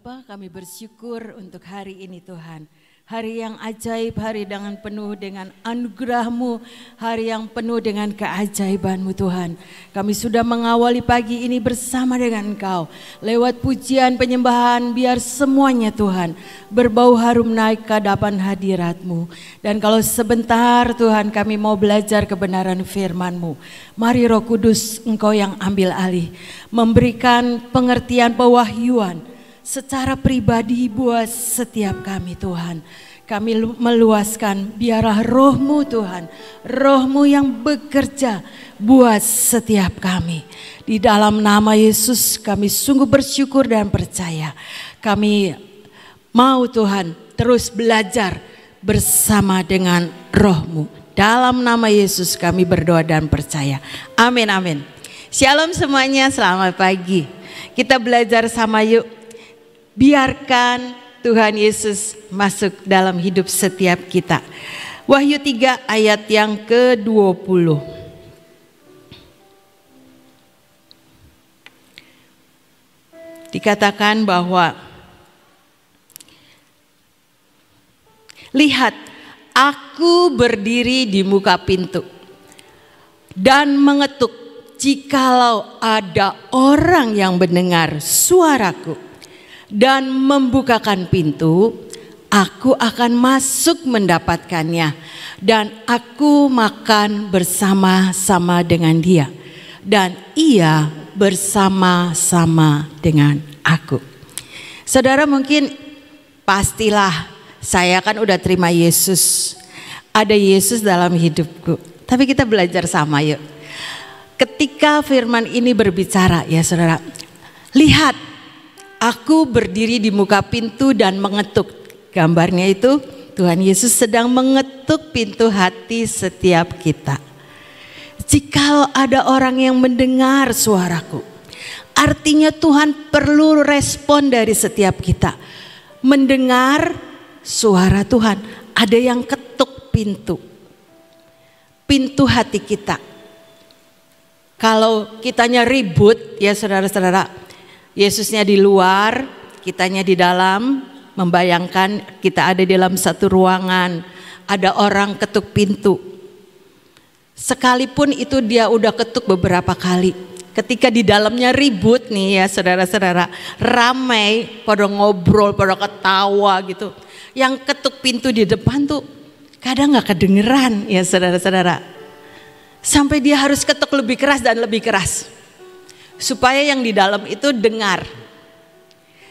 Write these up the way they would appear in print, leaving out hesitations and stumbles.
Bapa, kami bersyukur untuk hari ini Tuhan. Hari yang ajaib, hari dengan penuh dengan anugerah-Mu, hari yang penuh dengan keajaiban-Mu Tuhan. Kami sudah mengawali pagi ini bersama dengan Engkau. Lewat pujian penyembahan biar semuanya Tuhan berbau harum naik ke hadapan hadirat-Mu. Dan kalau sebentar Tuhan kami mau belajar kebenaran firman-Mu. Mari Roh Kudus Engkau yang ambil alih, memberikan pengertian pewahyuan secara pribadi buat setiap kami Tuhan. Kami meluaskan biarlah Roh-Mu Tuhan, Roh-Mu yang bekerja buat setiap kami. Di dalam nama Yesus kami sungguh bersyukur dan percaya. Kami mau Tuhan terus belajar bersama dengan Roh-Mu. Dalam nama Yesus kami berdoa dan percaya. Amin, amin. Shalom semuanya, selamat pagi. Kita belajar sama yuk. Biarkan Tuhan Yesus masuk dalam hidup setiap kita. Wahyu 3 ayat yang ke-20. Dikatakan bahwa lihat, aku berdiri di muka pintu dan mengetuk. Jikalau ada orang yang mendengar suaraku dan membukakan pintu, aku akan masuk mendapatkannya dan aku makan bersama-sama dengan dia dan ia bersama-sama dengan aku. Saudara, mungkin pastilah saya kan udah terima Yesus, ada Yesus dalam hidupku. Tapi kita belajar sama yuk. Ketika firman ini berbicara ya saudara, lihat, aku berdiri di muka pintu dan mengetuk. Gambarnya itu Tuhan Yesus sedang mengetuk pintu hati setiap kita. Jikalau ada orang yang mendengar suaraku, artinya Tuhan perlu respon dari setiap kita. Mendengar suara Tuhan, ada yang ketuk pintu hati kita. Kalau kitanya ribut ya saudara-saudara, Yesusnya di luar, kitanya di dalam, membayangkan kita ada di dalam satu ruangan, ada orang ketuk pintu. Sekalipun itu dia udah ketuk beberapa kali, ketika di dalamnya ribut nih ya saudara-saudara, ramai, pada ngobrol, pada ketawa gitu. Yang ketuk pintu di depan tuh kadang gak kedengeran ya saudara-saudara. Sampai dia harus ketuk lebih keras dan lebih keras, supaya yang di dalam itu dengar.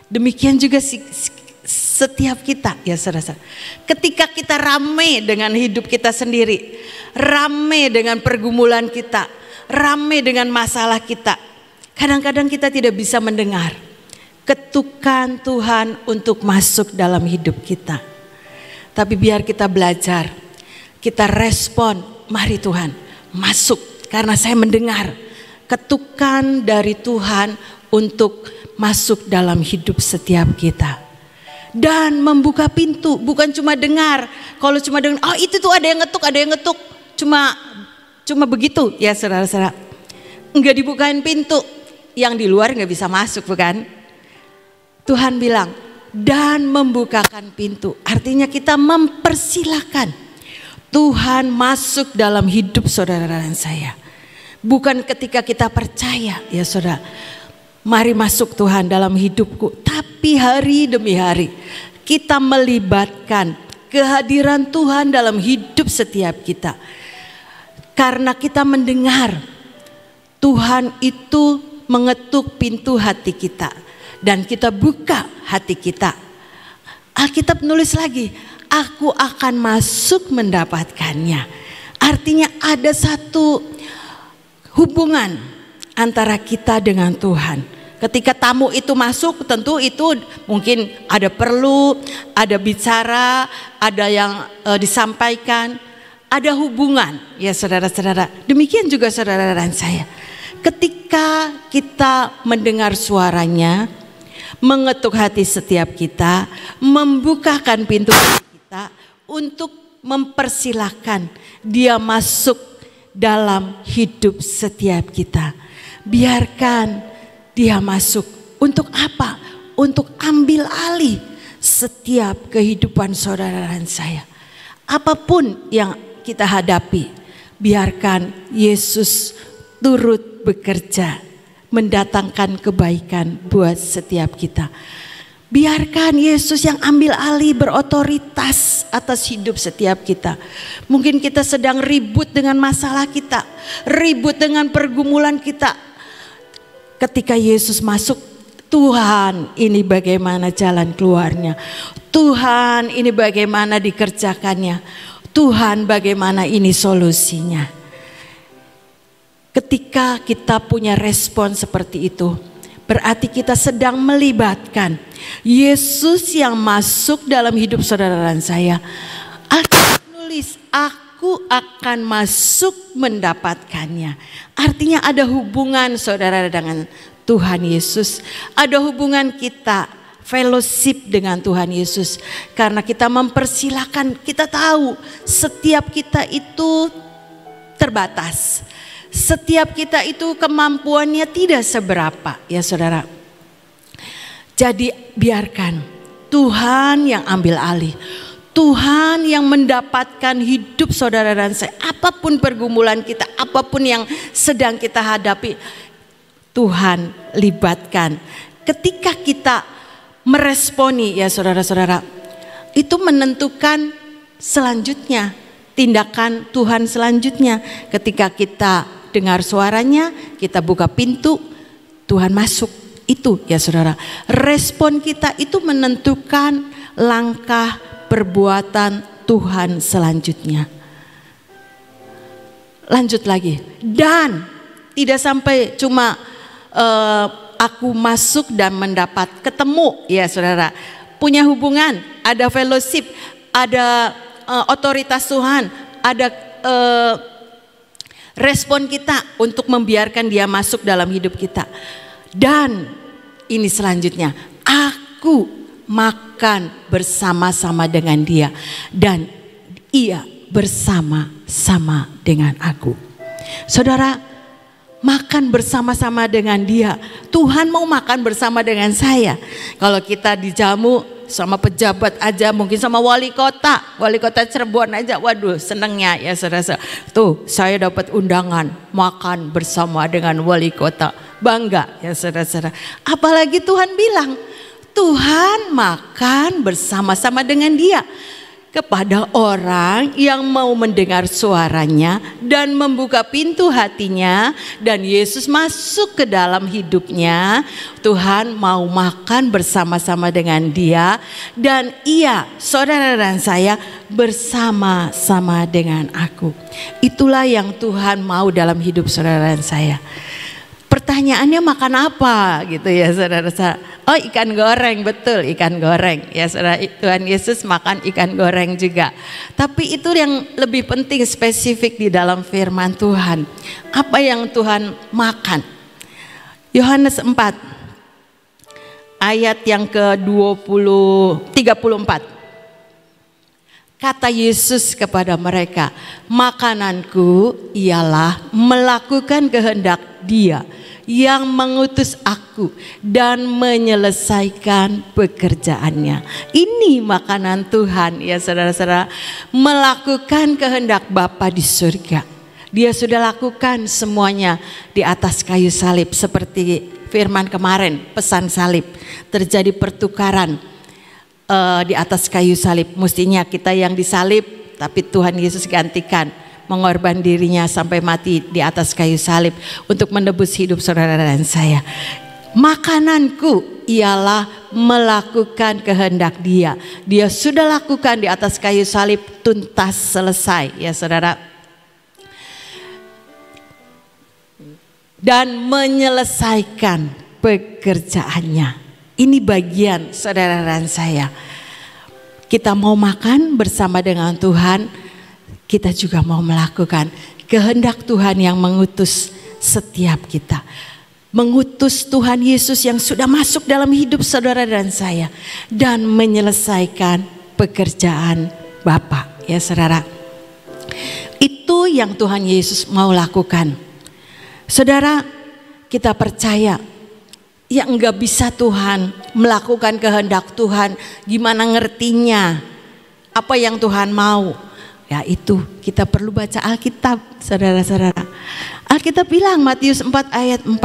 Demikian juga setiap kita ya saudara-saudara. Ketika kita rame dengan hidup kita sendiri, rame dengan pergumulan kita, rame dengan masalah kita, kadang-kadang kita tidak bisa mendengar ketukan Tuhan untuk masuk dalam hidup kita. Tapi biar kita belajar, kita respon, mari Tuhan masuk, karena saya mendengar ketukan dari Tuhan untuk masuk dalam hidup setiap kita. Dan membuka pintu, bukan cuma dengar. Kalau cuma dengar, oh itu tuh ada yang ngetuk, cuma begitu ya saudara-saudara. Enggak dibukain pintu, yang di luar enggak bisa masuk, bukan? Tuhan bilang, dan membukakan pintu, artinya kita mempersilahkan Tuhan masuk dalam hidup saudara dan saya. Bukan ketika kita percaya ya saudara, mari masuk Tuhan dalam hidupku. Tapi hari demi hari kita melibatkan kehadiran Tuhan dalam hidup setiap kita. Karena kita mendengar Tuhan itu mengetuk pintu hati kita. Dan kita buka hati kita. Alkitab nulis lagi, aku akan masuk mendapatkannya. Artinya ada satu hubungan antara kita dengan Tuhan. Ketika tamu itu masuk, tentu itu mungkin ada perlu, ada bicara, ada yang disampaikan, ada hubungan ya saudara-saudara. Demikian juga saudara dan saya. Ketika kita mendengar suaranya, mengetuk hati setiap kita, membukakan pintu hati kita untuk mempersilahkan dia masuk dalam hidup setiap kita. Biarkan dia masuk. Untuk apa? untuk ambil alih setiap kehidupan saudara dan saya. Apapun yang kita hadapi, biarkan Yesus turut bekerja mendatangkan kebaikan buat setiap kita. Biarkan Yesus yang ambil alih, berotoritas atas hidup setiap kita. Mungkin kita sedang ribut dengan masalah kita, ribut dengan pergumulan kita. Ketika Yesus masuk, Tuhan ini bagaimana jalan keluarnya, Tuhan ini bagaimana dikerjakannya, Tuhan bagaimana ini solusinya. Ketika kita punya respon seperti itu, berarti kita sedang melibatkan Yesus yang masuk dalam hidup saudara dan saya. Tulis, aku akan masuk mendapatkannya. Artinya ada hubungan saudara dengan Tuhan Yesus. Ada hubungan kita, fellowship dengan Tuhan Yesus. Karena kita mempersilahkan, kita tahu setiap kita itu terbatas. Setiap kita itu kemampuannya tidak seberapa, ya saudara. Jadi biarkan Tuhan yang ambil alih, Tuhan yang mendapatkan hidup saudara dan saya. Apapun pergumulan kita, apapun yang sedang kita hadapi, Tuhan libatkan. Ketika kita meresponi, ya saudara-saudara, itu menentukan selanjutnya, tindakan Tuhan selanjutnya. Ketika kita dengar suaranya, kita buka pintu, Tuhan masuk. Itu ya saudara, respon kita itu menentukan langkah perbuatan Tuhan selanjutnya. Lanjut lagi, dan tidak sampai cuma aku masuk dan mendapat, ketemu ya saudara, punya hubungan, ada fellowship, ada otoritas Tuhan, ada respon kita untuk membiarkan dia masuk dalam hidup kita. Dan ini selanjutnya, aku makan bersama-sama dengan dia dan ia bersama-sama dengan aku. Saudara, makan bersama-sama dengan dia. Tuhan mau makan bersama dengan saya. Kalau kita dijamu sama pejabat aja, mungkin sama wali kota Cirebon aja, waduh senengnya ya saudara. Tuh saya dapat undangan makan bersama dengan wali kota, bangga ya saudara. Apalagi Tuhan bilang, Tuhan makan bersama-sama dengan dia. Kepada orang yang mau mendengar suaranya dan membuka pintu hatinya, dan Yesus masuk ke dalam hidupnya, Tuhan mau makan bersama-sama dengan dia, dan ia, saudara dan saya, bersama-sama dengan aku. Itulah yang Tuhan mau dalam hidup saudara dan saya. Pertanyaannya makan apa gitu ya saudara-saudara. Oh, ikan goreng, betul, ikan goreng ya saudara. Tuhan Yesus makan ikan goreng juga. Tapi itu yang lebih penting, spesifik di dalam firman Tuhan. Apa yang Tuhan makan? Yohanes 4 ayat yang ke-34. Kata Yesus kepada mereka, makananku ialah melakukan kehendak Dia yang mengutus aku dan menyelesaikan pekerjaannya. Ini makanan Tuhan ya saudara-saudara, melakukan kehendak Bapa di surga. Dia sudah lakukan semuanya di atas kayu salib, seperti firman kemarin, pesan salib. Terjadi pertukaran di atas kayu salib. Mestinya kita yang disalib, tapi Tuhan Yesus gantikan, mengorban dirinya sampai mati di atas kayu salib untuk menebus hidup saudara dan saya. Makananku ialah melakukan kehendak Dia. Dia sudah lakukan di atas kayu salib, tuntas, selesai ya saudara. Dan menyelesaikan pekerjaannya. Ini bagian saudara dan saya. Kita mau makan bersama dengan Tuhan, kita juga mau melakukan kehendak Tuhan yang mengutus setiap kita. Mengutus Tuhan Yesus yang sudah masuk dalam hidup saudara dan saya. Dan menyelesaikan pekerjaan Bapa ya saudara. Itu yang Tuhan Yesus mau lakukan. Saudara, kita percaya yang enggak bisa Tuhan, melakukan kehendak Tuhan, gimana ngertinya apa yang Tuhan mau. Ya itu kita perlu baca Alkitab, saudara-saudara. Alkitab bilang Matius 4 ayat 4.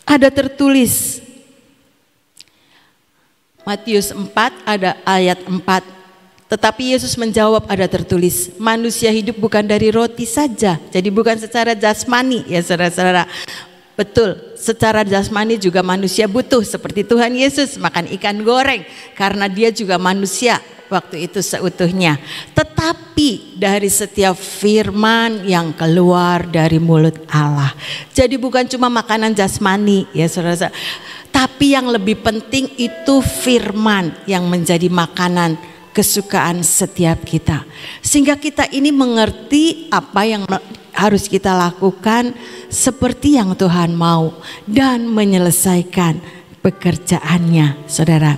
Ada tertulis Matius 4 ada ayat 4. Tetapi Yesus menjawab, ada tertulis, manusia hidup bukan dari roti saja. Jadi bukan secara jasmani ya saudara-saudara. Betul, secara jasmani juga manusia butuh seperti Tuhan Yesus makan ikan goreng karena dia juga manusia waktu itu seutuhnya. Tetapi dari setiap firman yang keluar dari mulut Allah. Jadi bukan cuma makanan jasmani ya saudara-saudara. Tapi yang lebih penting itu firman yang menjadi makanan kesukaan setiap kita. Sehingga kita ini mengerti apa yang harus kita lakukan seperti yang Tuhan mau dan menyelesaikan pekerjaannya, saudara.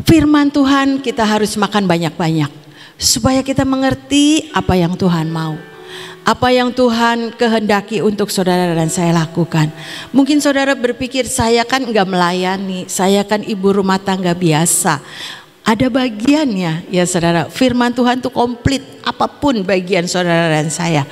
Firman Tuhan kita harus makan banyak-banyak supaya kita mengerti apa yang Tuhan mau. Apa yang Tuhan kehendaki untuk saudara dan saya lakukan. Mungkin saudara berpikir, saya kan enggak melayani, saya kan ibu rumah tangga biasa. Ada bagiannya ya saudara. Firman Tuhan itu komplit apapun bagian saudara dan saya.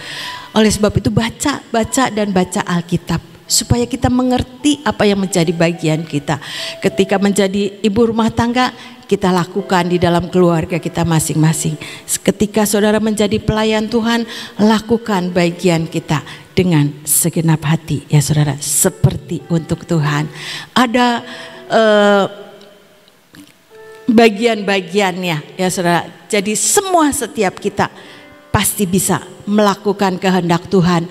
Oleh sebab itu baca dan baca Alkitab supaya kita mengerti apa yang menjadi bagian kita. Ketika menjadi ibu rumah tangga, kita lakukan di dalam keluarga kita masing-masing. Ketika saudara menjadi pelayan Tuhan, lakukan bagian kita dengan segenap hati ya saudara, seperti untuk Tuhan. Ada bagian-bagiannya ya saudara. Jadi semua setiap kita pasti bisa melakukan kehendak Tuhan.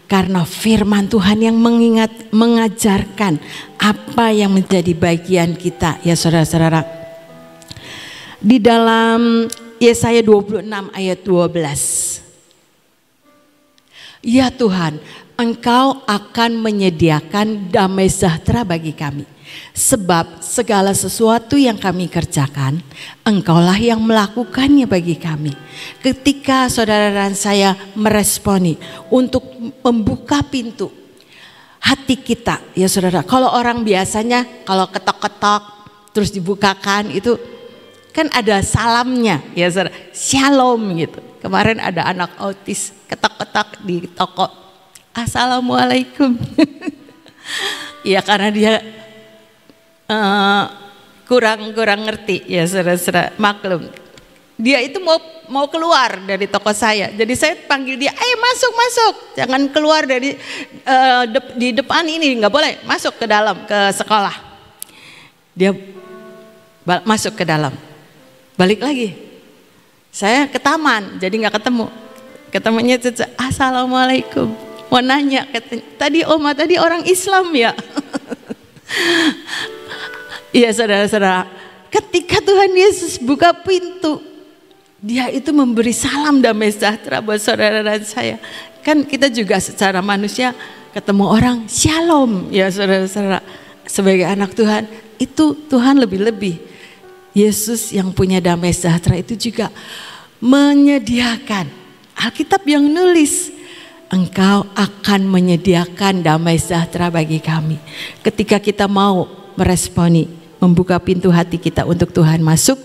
Karena firman Tuhan yang mengajarkan apa yang menjadi bagian kita ya saudara-saudara. Di dalam Yesaya 26 ayat 12. Ya Tuhan, Engkau akan menyediakan damai sejahtera bagi kami. Sebab segala sesuatu yang kami kerjakan, Engkaulah yang melakukannya bagi kami. Ketika saudara dan saya meresponi untuk membuka pintu hati kita ya saudara. Kalau orang biasanya kalau ketok-ketok terus dibukakan itu kan ada salamnya ya saudara, shalom gitu. Kemarin ada anak autis ketok-ketok di toko, assalamualaikum. Ya karena dia kurang ngerti ya saudara-saudara, maklum. Dia itu mau keluar dari toko saya, jadi saya panggil dia, masuk, jangan keluar dari di depan ini, nggak boleh masuk ke dalam ke sekolah. Dia masuk ke dalam. Balik lagi, saya ke taman, jadi nggak ketemu. Ketemunya Cica, assalamualaikum. Mau nanya, tadi Oma tadi orang Islam ya? Iya saudara-saudara, ketika Tuhan Yesus buka pintu, dia itu memberi salam damai sejahtera buat saudara dan saya. Kan kita juga secara manusia ketemu orang, shalom ya saudara-saudara. Sebagai anak Tuhan, itu Tuhan lebih-lebih. Yesus yang punya damai sejahtera itu juga menyediakan. Alkitab yang nulis, Engkau akan menyediakan damai sejahtera bagi kami. Ketika kita mau meresponi, membuka pintu hati kita untuk Tuhan masuk,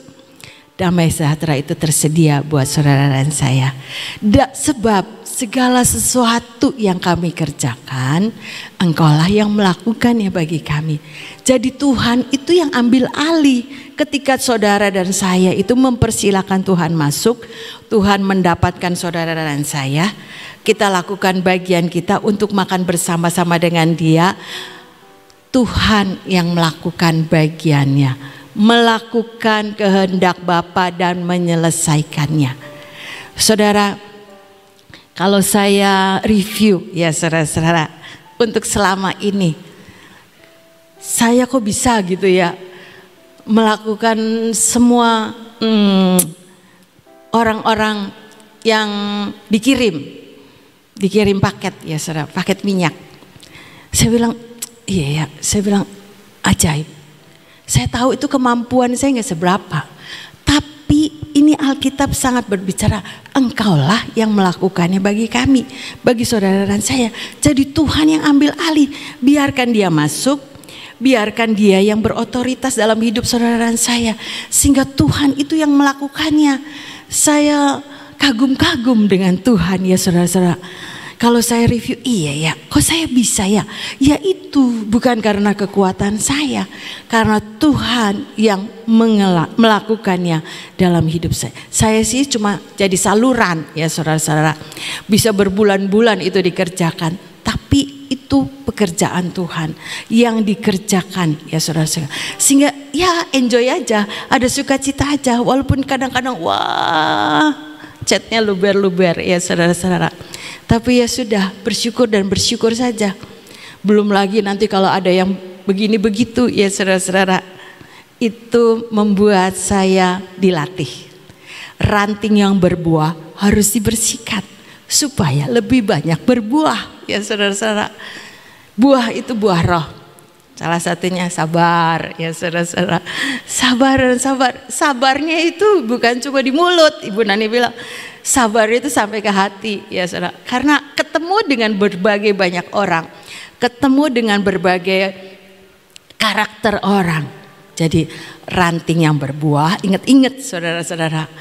damai sejahtera itu tersedia buat saudara dan saya. Sebab segala sesuatu yang kami kerjakan, Engkaulah yang melakukannya bagi kami. Jadi Tuhan itu yang ambil alih. Ketika saudara dan saya itu mempersilahkan Tuhan masuk, Tuhan mendapatkan saudara dan saya, kita lakukan bagian kita untuk makan bersama-sama dengan Dia. Tuhan yang melakukan bagiannya, melakukan kehendak Bapa dan menyelesaikannya. Saudara, kalau saya review ya saudara-saudara, untuk selama ini saya kok bisa gitu ya melakukan semua orang-orang yang dikirim paket ya saudara, paket minyak. Saya bilang iya ya, saya bilang ajaib. Saya tahu itu kemampuan saya nggak seberapa, tapi ini Alkitab sangat berbicara, engkaulah yang melakukannya bagi kami, bagi saudara dan saya. Jadi Tuhan yang ambil alih, biarkan dia masuk, biarkan dia yang berotoritas dalam hidup saudara dan saya, sehingga Tuhan itu yang melakukannya. Saya kagum-kagum dengan Tuhan ya saudara-saudara. Kalau saya review, iya ya, kok saya bisa ya? Ya itu bukan karena kekuatan saya, karena Tuhan yang melakukannya dalam hidup saya. Saya sih cuma jadi saluran ya saudara-saudara. Bisa berbulan-bulan itu dikerjakan, tapi itu pekerjaan Tuhan yang dikerjakan ya saudara-saudara. Sehingga ya enjoy aja, ada sukacita aja, walaupun kadang-kadang wah chatnya luber-luber ya saudara-saudara. Tapi ya sudah, bersyukur dan bersyukur saja. Belum lagi nanti kalau ada yang begini begitu ya saudara-saudara, itu membuat saya dilatih. Ranting yang berbuah harus dibersihkan supaya lebih banyak berbuah ya saudara-saudara. Buah itu buah roh. Salah satunya sabar ya saudara-saudara. Sabar dan sabar. Sabarnya itu bukan cuma di mulut. Ibu Nani bilang sabar itu sampai ke hati ya saudara. Karena ketemu dengan berbagai banyak orang, ketemu dengan berbagai karakter orang. Jadi ranting yang berbuah, ingat-ingat saudara-saudara,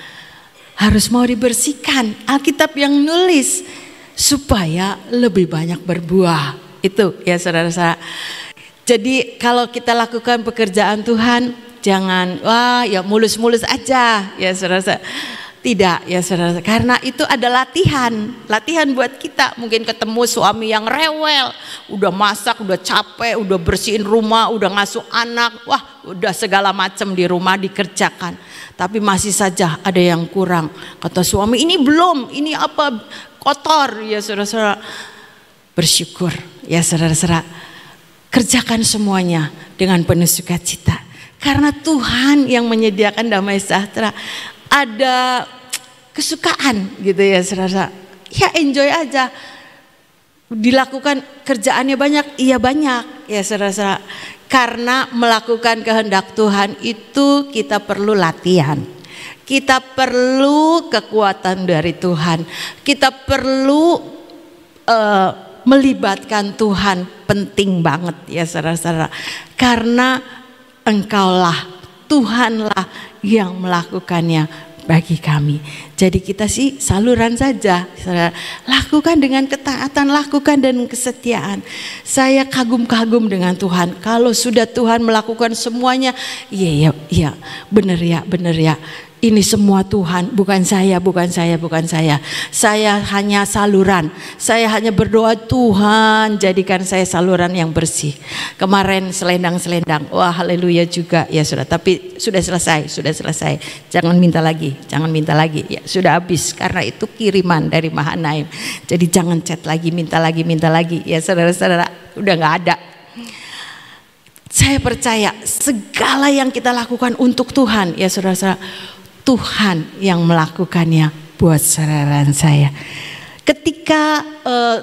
harus mau dibersihkan. Alkitab yang nulis supaya lebih banyak berbuah. Itu ya saudara-saudara. Jadi kalau kita lakukan pekerjaan Tuhan, jangan wah ya mulus-mulus aja ya saudara-saudara. Tidak ya saudara, karena itu ada latihan buat kita. Mungkin ketemu suami yang rewel, udah masak, udah capek, udah bersihin rumah, udah ngasuh anak, wah udah segala macam di rumah dikerjakan. Tapi masih saja ada yang kurang. Kata suami, ini belum, ini apa kotor ya saudara-saudara. Bersyukur ya saudara-saudara. Kerjakan semuanya dengan penuh sukacita. Karena Tuhan yang menyediakan damai sejahtera. Ada kesukaan gitu ya saudara. Ya enjoy aja. Dilakukan kerjaannya banyak, iya banyak ya saudara. Karena melakukan kehendak Tuhan itu kita perlu latihan. Kita perlu kekuatan dari Tuhan. Kita perlu melibatkan Tuhan, penting banget ya saudara-saudara. Karena engkaulah, Tuhanlah yang melakukannya bagi kami. Jadi kita sih saluran saja, saudara. Lakukan dengan ketaatan, lakukan dengan kesetiaan. Saya kagum-kagum dengan Tuhan. Kalau sudah Tuhan melakukan semuanya, iya benar ya. Ini semua Tuhan, bukan saya. Saya hanya saluran. Saya hanya berdoa, Tuhan jadikan saya saluran yang bersih. Kemarin selendang. Wah haleluya juga ya sudah. Tapi sudah selesai. Jangan minta lagi. Ya sudah habis karena itu kiriman dari Mahanaim. Jadi jangan chat lagi, minta lagi. Ya saudara-saudara, udah nggak ada. Saya percaya segala yang kita lakukan untuk Tuhan ya saudara-saudara, Tuhan yang melakukannya buat saudara dan saya. Ketika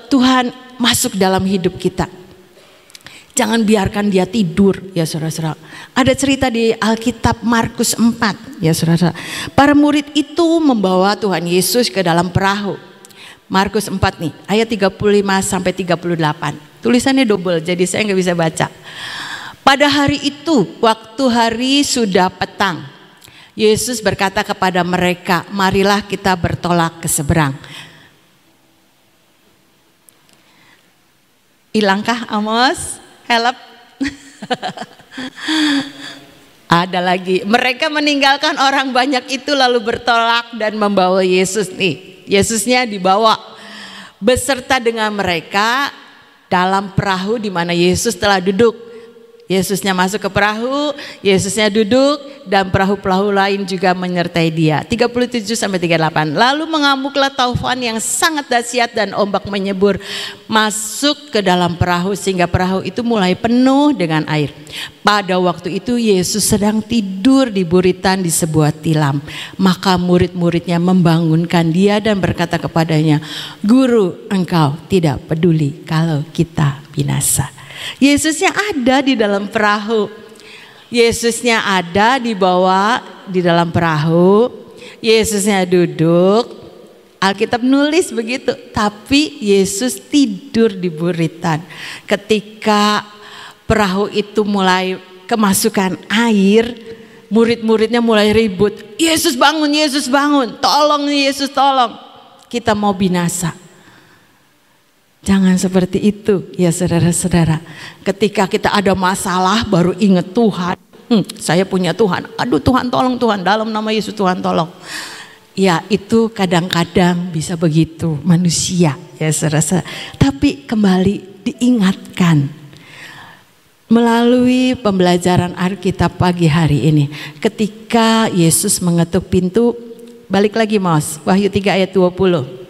Tuhan masuk dalam hidup kita, jangan biarkan dia tidur ya saudara-saudara. Ada cerita di Alkitab Markus 4 ya saudara-saudara. Para murid itu membawa Tuhan Yesus ke dalam perahu. Markus 4 nih ayat 35 sampai 38. Tulisannya double jadi saya nggak bisa baca. Pada hari itu waktu hari sudah petang, Yesus berkata kepada mereka, marilah kita bertolak ke seberang. Hilangkah Amos? Help. Ada lagi. Mereka meninggalkan orang banyak itu lalu bertolak dan membawa Yesus nih. Yesusnya dibawa beserta dengan mereka dalam perahu di mana Yesus telah duduk. Yesusnya masuk ke perahu, Yesusnya duduk, dan perahu-perahu lain juga menyertai dia. 37 sampai 38. Lalu mengamuklah taufan yang sangat dahsyat dan ombak menyebur masuk ke dalam perahu sehingga perahu itu mulai penuh dengan air. Pada waktu itu Yesus sedang tidur di buritan di sebuah tilam. Maka murid-muridnya membangunkan dia dan berkata kepadanya, "Guru, engkau tidak peduli kalau kita binasa." Yesusnya ada di dalam perahu. Yesusnya ada dibawa di dalam perahu. Yesusnya duduk, Alkitab nulis begitu, tapi Yesus tidur di buritan. Ketika perahu itu mulai kemasukan air, murid-muridnya mulai ribut. Yesus bangun, tolong Yesus, tolong. Kita mau binasa. Jangan seperti itu ya saudara-saudara. Ketika kita ada masalah baru ingat Tuhan. Saya punya Tuhan. Aduh Tuhan tolong, Tuhan dalam nama Yesus Tuhan tolong. Ya itu kadang-kadang bisa begitu manusia ya saudara-saudara. Tapi kembali diingatkan melalui pembelajaran Alkitab pagi hari ini. Ketika Yesus mengetuk pintu, balik lagi Mas, Wahyu 3 ayat 20.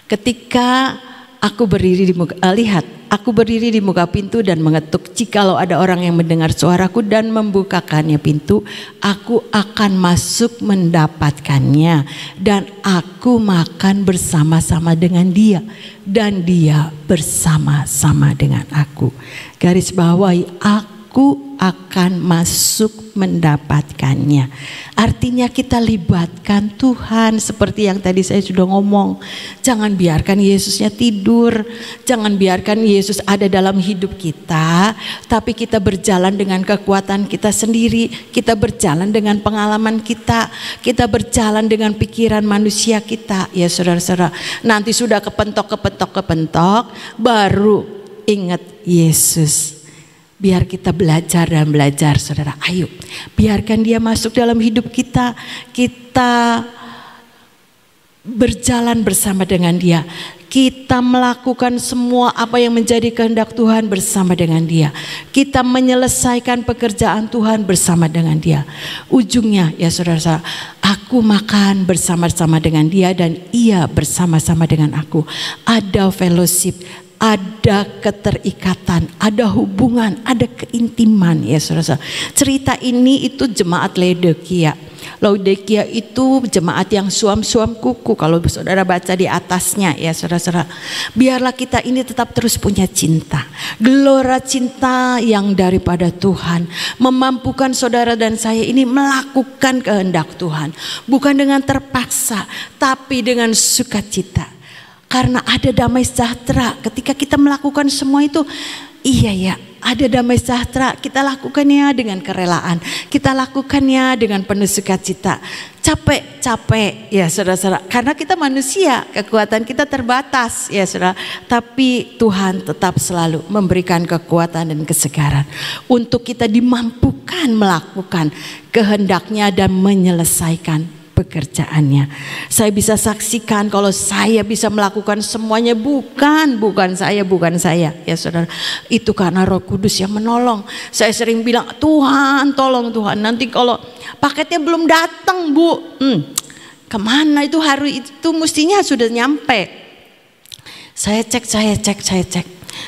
Ketika aku berdiri di muka, lihat, aku berdiri di muka pintu dan mengetuk. Jikalau ada orang yang mendengar suaraku dan membukakannya pintu, aku akan masuk mendapatkannya dan aku makan bersama-sama dengan dia dan dia bersama-sama dengan aku. Garis bawahi, aku akan masuk mendapatkannya. Artinya kita libatkan Tuhan seperti yang tadi saya sudah ngomong. Jangan biarkan Yesusnya tidur, jangan biarkan Yesus ada dalam hidup kita, tapi kita berjalan dengan kekuatan kita sendiri, kita berjalan dengan pengalaman kita berjalan dengan pikiran manusia kita. Ya saudara-saudara, nanti sudah kepentok, baru ingat Yesus. Biar kita belajar dan belajar saudara. Ayo biarkan dia masuk dalam hidup kita. Kita berjalan bersama dengan dia. Kita melakukan semua apa yang menjadi kehendak Tuhan bersama dengan dia. Kita menyelesaikan pekerjaan Tuhan bersama dengan dia. Ujungnya ya saudara-saudara, aku makan bersama-sama dengan dia dan ia bersama-sama dengan aku. Ada fellowship, ada keterikatan, ada hubungan, ada keintiman ya saudara. Cerita ini itu jemaat Laodikia. Laodikia itu jemaat yang suam-suam kuku. Kalau saudara baca di atasnya ya saudara. Biarlah kita ini tetap terus punya cinta, gelora cinta yang daripada Tuhan, memampukan saudara dan saya ini melakukan kehendak Tuhan, bukan dengan terpaksa tapi dengan sukacita. Karena ada damai sejahtera ketika kita melakukan semua itu. Iya ya, ada damai sejahtera. Kita lakukannya dengan kerelaan, kita lakukannya dengan penuh sukacita. Capek ya saudara-saudara, karena kita manusia, kekuatan kita terbatas ya saudara. Tapi Tuhan tetap selalu memberikan kekuatan dan kesegaran untuk kita dimampukan melakukan kehendaknya dan menyelesaikan pekerjaannya. Saya bisa saksikan kalau saya bisa melakukan semuanya bukan saya ya saudara. Itu karena Roh Kudus yang menolong. Saya sering bilang, Tuhan tolong Tuhan, nanti kalau paketnya belum datang Bu, kemana itu hari itu mestinya sudah nyampe. Saya cek.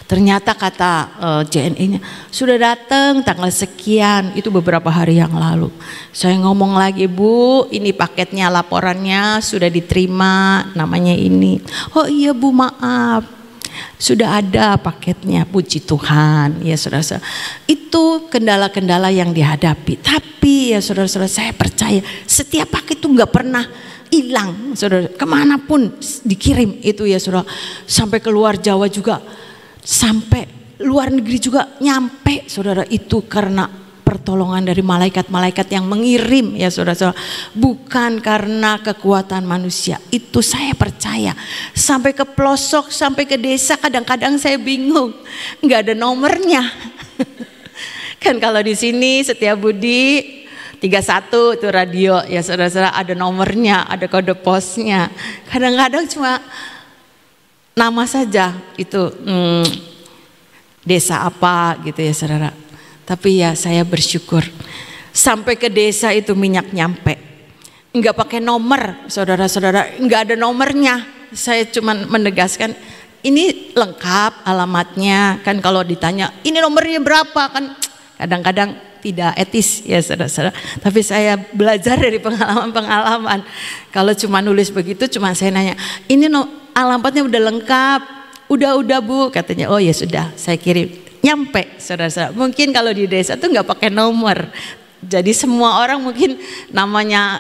Ternyata kata JNE-nya sudah datang tanggal sekian, itu beberapa hari yang lalu. Saya ngomong lagi, Bu, ini paketnya, laporannya sudah diterima, namanya ini. Oh iya Bu, maaf, sudah ada paketnya, puji Tuhan ya saudara. Itu kendala-kendala yang dihadapi. Tapi ya saudara-saudara, saya percaya setiap paket itu nggak pernah hilang saudara, kemanapun dikirim itu ya saudara. Sampai keluar Jawa juga, sampai luar negeri juga nyampe saudara. Itu karena pertolongan dari malaikat-malaikat yang mengirim ya saudara-saudara, bukan karena kekuatan manusia. Itu saya percaya. Sampai ke pelosok, sampai ke desa, kadang-kadang saya bingung, nggak ada nomornya. Kan kalau di sini Setiabudi 31 itu radio ya saudara-saudara, ada nomornya, ada kode posnya. Kadang-kadang cuma nama saja itu desa apa gitu ya saudara. Tapi ya saya bersyukur sampai ke desa itu minyak nyampe. Enggak pakai nomor saudara-saudara, enggak ada nomornya. Saya cuma menegaskan ini lengkap alamatnya. Kan kalau ditanya ini nomornya berapa, kan kadang-kadang tidak etis ya saudara-saudara. Tapi saya belajar dari pengalaman-pengalaman. Kalau cuma nulis begitu, cuma saya nanya, ini alamatnya udah lengkap, udah Bu, katanya. Oh ya sudah, saya kirim. Nyampe saudara-saudara. Mungkin kalau di desa tuh nggak pakai nomor, Jadi semua orang mungkin namanya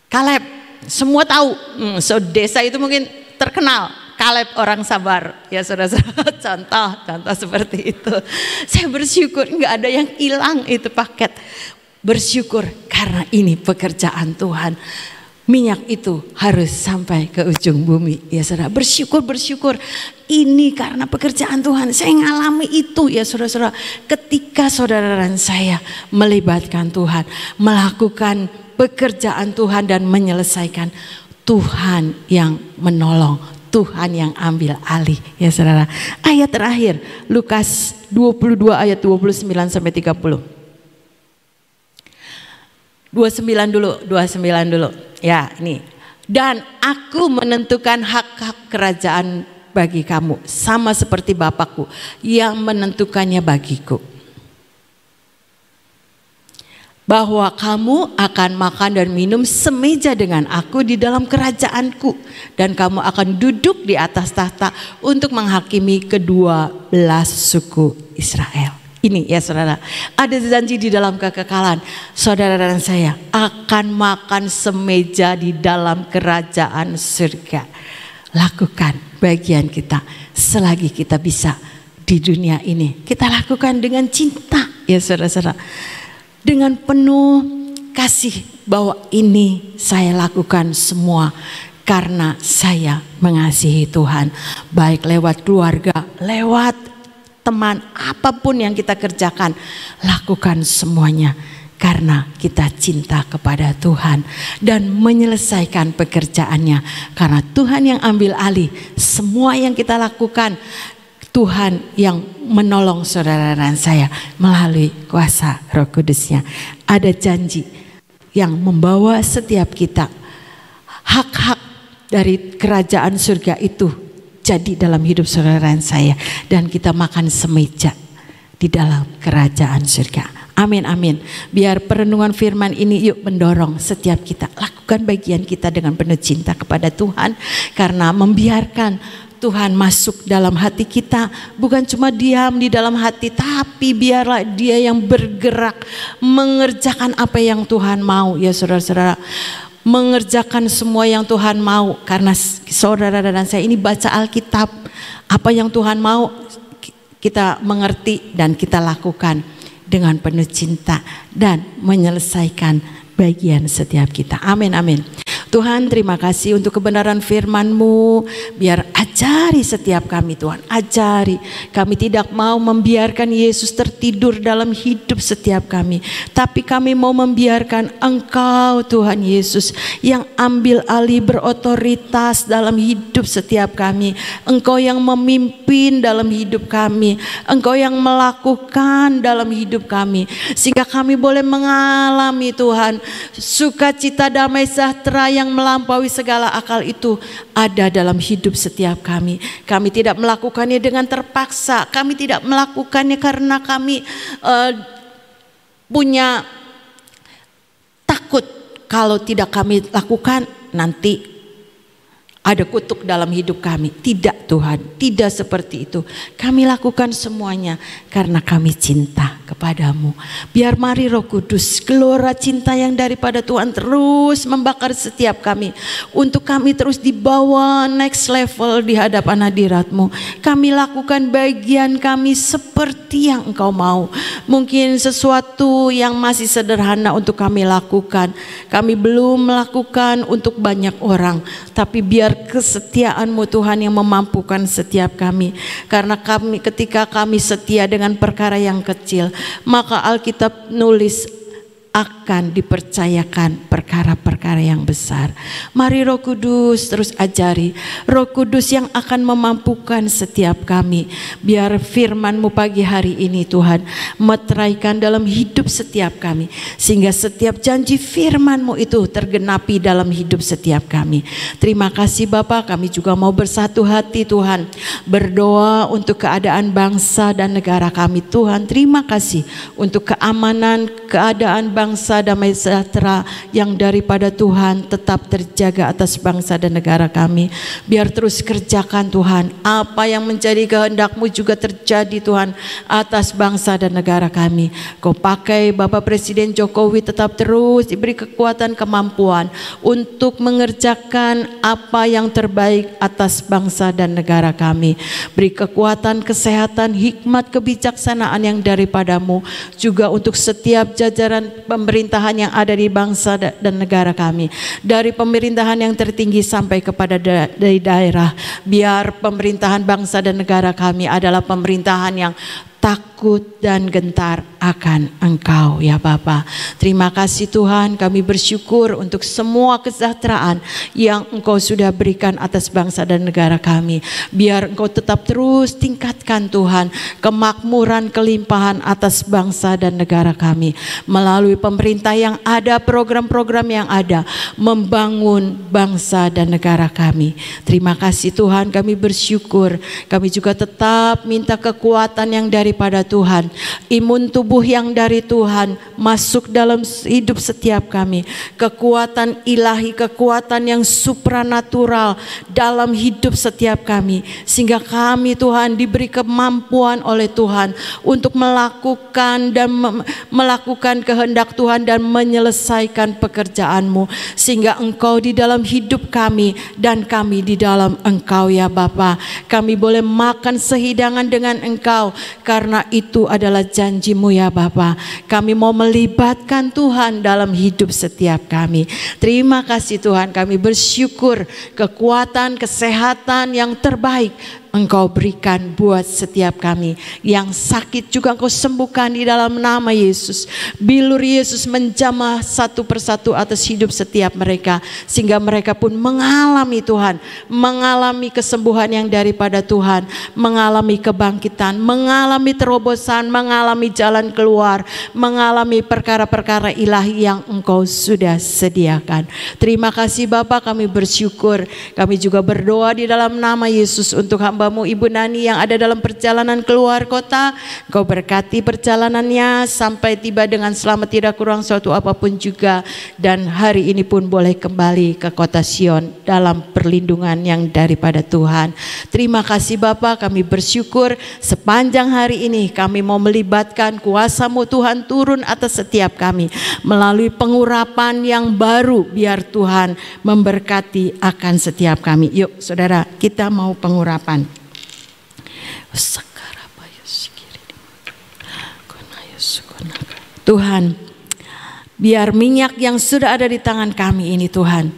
Kaleb, semua tahu. So desa itu mungkin terkenal Kaleb orang sabar. Ya saudara-saudara, contoh seperti itu. Saya bersyukur nggak ada yang hilang itu paket. Bersyukur karena ini pekerjaan Tuhan. Minyak itu harus sampai ke ujung bumi. Ya saudara, bersyukur. Ini karena pekerjaan Tuhan. Saya ngalami itu ya saudara-saudara. Ketika saudara dan saya melibatkan Tuhan, melakukan pekerjaan Tuhan dan menyelesaikan, Tuhan yang menolong, Tuhan yang ambil alih ya saudara. Ayat terakhir Lukas 22 ayat 29 sampai 30. 29 dulu. Ya, ini. Dan aku menentukan hak-hak kerajaan bagi kamu sama seperti Bapakku yang menentukannya bagiku. Bahwa kamu akan makan dan minum semeja dengan aku di dalam kerajaanku, dan kamu akan duduk di atas tahta untuk menghakimi kedua belas suku Israel. Ini ya saudara, ada janji di dalam kekekalan. Saudara dan saya akan makan semeja di dalam kerajaan surga. Lakukan bagian kita selagi kita bisa di dunia ini. Kita lakukan dengan cinta ya saudara-saudara, dengan penuh kasih, bahwa ini saya lakukan semua karena saya mengasihi Tuhan. Baik lewat keluarga, lewat teman, apapun yang kita kerjakan, lakukan semuanya karena kita cinta kepada Tuhan dan menyelesaikan pekerjaannya, karena Tuhan yang ambil alih semua yang kita lakukan. Tuhan yang menolong saudara dan saya melalui kuasa Roh Kudusnya. Ada janji yang membawa setiap kita hak-hak dari kerajaan surga itu jadi dalam hidup saudara dan saya, dan kita makan semeja di dalam kerajaan surga. Amin, amin. Biar perenungan firman ini yuk mendorong setiap kita lakukan bagian kita dengan penuh cinta kepada Tuhan, karena membiarkan Tuhan masuk dalam hati kita, bukan cuma diam di dalam hati, tapi biarlah Dia yang bergerak mengerjakan apa yang Tuhan mau ya saudara-saudara. Mengerjakan semua yang Tuhan mau, karena saudara dan saya ini baca Alkitab, apa yang Tuhan mau kita mengerti dan kita lakukan dengan penuh cinta dan menyelesaikan bagian setiap kita. Amin, amin. Tuhan, terima kasih untuk kebenaran firman-Mu. Biar ajari setiap kami Tuhan, ajari. Kami tidak mau membiarkan Yesus tertidur dalam hidup setiap kami, tapi kami mau membiarkan Engkau Tuhan Yesus yang ambil alih, berotoritas dalam hidup setiap kami. Engkau yang memimpin dalam hidup kami, Engkau yang melakukan dalam hidup kami, sehingga kami boleh mengalami Tuhan sukacita, damai sejahtera yang melampaui segala akal itu ada dalam hidup setiap kami. Kami tidak melakukannya dengan terpaksa, kami tidak melakukannya karena kami punya takut kalau tidak kami lakukan nanti ada kutuk dalam hidup kami. Tidak Tuhan, tidak seperti itu. Kami lakukan semuanya karena kami cinta kepadamu. Biar mari Roh Kudus, gelora cinta yang daripada Tuhan terus membakar setiap kami, untuk kami terus dibawa next level di hadapan hadirat-Mu. Kami lakukan bagian kami seperti yang Engkau mau. Mungkin sesuatu yang masih sederhana untuk kami lakukan, kami belum melakukan untuk banyak orang, tapi biar kesetiaan-Mu Tuhan yang memampukan setiap kami. Karena kami, ketika kami setia dengan perkara yang kecil, maka Alkitab nulis akan dipercayakan perkara-perkara yang besar. Mari Roh Kudus terus ajari, Roh Kudus yang akan memampukan setiap kami. Biar firman-Mu pagi hari ini Tuhan meteraikan dalam hidup setiap kami, sehingga setiap janji firman-Mu itu tergenapi dalam hidup setiap kami. Terima kasih Bapa, kami juga mau bersatu hati Tuhan, berdoa untuk keadaan bangsa dan negara kami Tuhan. Terima kasih untuk keamanan keadaan bangsa bangsa damai sejahtera yang daripada Tuhan tetap terjaga atas bangsa dan negara kami. Biar terus kerjakan Tuhan, apa yang menjadi kehendak-Mu juga terjadi Tuhan atas bangsa dan negara kami. Kau pakai Bapak Presiden Jokowi tetap terus diberi kekuatan, kemampuan untuk mengerjakan apa yang terbaik atas bangsa dan negara kami. Beri kekuatan, kesehatan, hikmat, kebijaksanaan yang daripadamu juga untuk setiap jajaran pemerintahan yang ada di bangsa dan negara kami, dari pemerintahan yang tertinggi sampai kepada dari daerah. Biar pemerintahan bangsa dan negara kami adalah pemerintahan yang takut dan gentar akan Engkau ya Bapa. Terima kasih Tuhan, kami bersyukur untuk semua kesejahteraan yang Engkau sudah berikan atas bangsa dan negara kami. Biar Engkau tetap terus tingkatkan Tuhan kemakmuran, kelimpahan atas bangsa dan negara kami. Melalui pemerintah yang ada, program-program yang ada, membangun bangsa dan negara kami. Terima kasih Tuhan, kami bersyukur. Kami juga tetap minta kekuatan yang daripada Tuhan, imun tubuh yang dari Tuhan masuk dalam hidup setiap kami, kekuatan ilahi, kekuatan yang supranatural dalam hidup setiap kami, sehingga kami Tuhan diberi kemampuan oleh Tuhan untuk melakukan dan melakukan kehendak Tuhan dan menyelesaikan pekerjaan-Mu, sehingga Engkau di dalam hidup kami dan kami di dalam Engkau ya Bapa. Kami boleh makan sehidangan dengan Engkau karena itu adalah janji-Mu ya Bapa. Kami mau melibatkan Tuhan dalam hidup setiap kami. Terima kasih Tuhan, kami bersyukur kekuatan, kesehatan yang terbaik Engkau berikan buat setiap kami. Yang sakit juga Engkau sembuhkan di dalam nama Yesus. Bilur Yesus menjamah satu persatu atas hidup setiap mereka, sehingga mereka pun mengalami Tuhan, mengalami kesembuhan yang daripada Tuhan, mengalami kebangkitan, mengalami terobosan, mengalami jalan keluar, mengalami perkara-perkara ilahi yang Engkau sudah sediakan. Terima kasih Bapa, kami bersyukur. Kami juga berdoa di dalam nama Yesus untuk hamba-Mu Ibu Nani yang ada dalam perjalanan keluar kota. Kau berkati perjalanannya sampai tiba dengan selamat, tidak kurang suatu apapun juga, dan hari ini pun boleh kembali ke kota Sion dalam perlindungan yang daripada Tuhan. Terima kasih Bapa, kami bersyukur sepanjang hari ini kami mau melibatkan kuasa-Mu Tuhan turun atas setiap kami melalui pengurapan yang baru. Biar Tuhan memberkati akan setiap kami. Yuk saudara, kita mau pengurapan. Tuhan, biar minyak yang sudah ada di tangan kami ini Tuhan,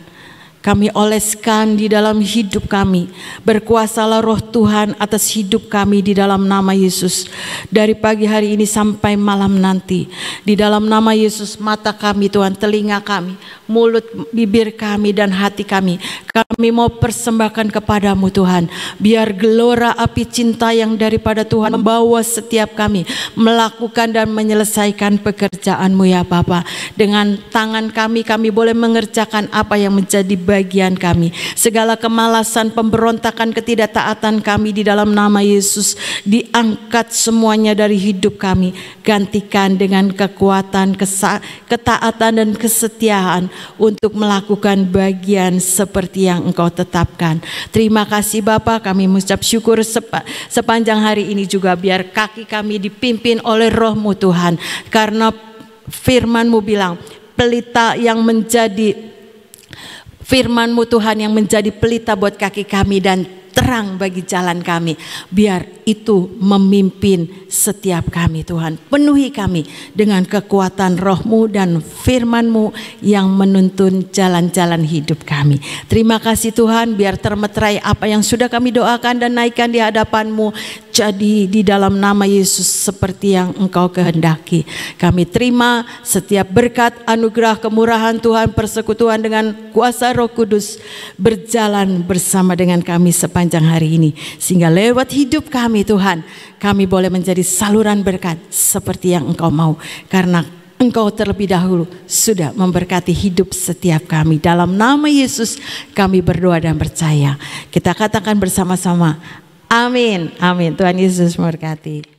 kami oleskan di dalam hidup kami. Berkuasalah roh Tuhan atas hidup kami di dalam nama Yesus. Dari pagi hari ini sampai malam nanti, di dalam nama Yesus, mata kami Tuhan, telinga kami, mulut, bibir kami dan hati kami mau persembahkan kepadamu Tuhan. Biar gelora api cinta yang daripada Tuhan membawa setiap kami melakukan dan menyelesaikan pekerjaan-Mu ya Bapa. Dengan tangan kami boleh mengerjakan apa yang menjadi bagian kami. Segala kemalasan, pemberontakan, ketidaktaatan kami di dalam nama Yesus diangkat semuanya dari hidup kami. Gantikan dengan kekuatan, ketaatan dan kesetiaan untuk melakukan bagian seperti yang Engkau tetapkan. Terima kasih Bapa, kami mengucap syukur sepanjang hari ini juga. Biar kaki kami dipimpin oleh Roh-Mu Tuhan, karena firman-Mu bilang pelita yang menjadi firman-Mu Tuhan yang menjadi pelita buat kaki kami dan terang bagi jalan kami. Biar itu memimpin setiap kami Tuhan. Penuhi kami dengan kekuatan Roh-Mu dan firman-Mu yang menuntun jalan-jalan hidup kami. Terima kasih Tuhan, biar termeterai apa yang sudah kami doakan dan naikkan di hadapan-Mu. Jadi di dalam nama Yesus seperti yang Engkau kehendaki. Kami terima setiap berkat, anugerah, kemurahan Tuhan, persekutuan dengan kuasa Roh Kudus berjalan bersama dengan kami sepanjang hari ini. Sehingga lewat hidup kami Tuhan, kami boleh menjadi saluran berkat seperti yang Engkau mau. Karena Engkau terlebih dahulu sudah memberkati hidup setiap kami. Dalam nama Yesus kami berdoa dan percaya. Kita katakan bersama-sama, amin, amin. Tuhan Yesus memberkati.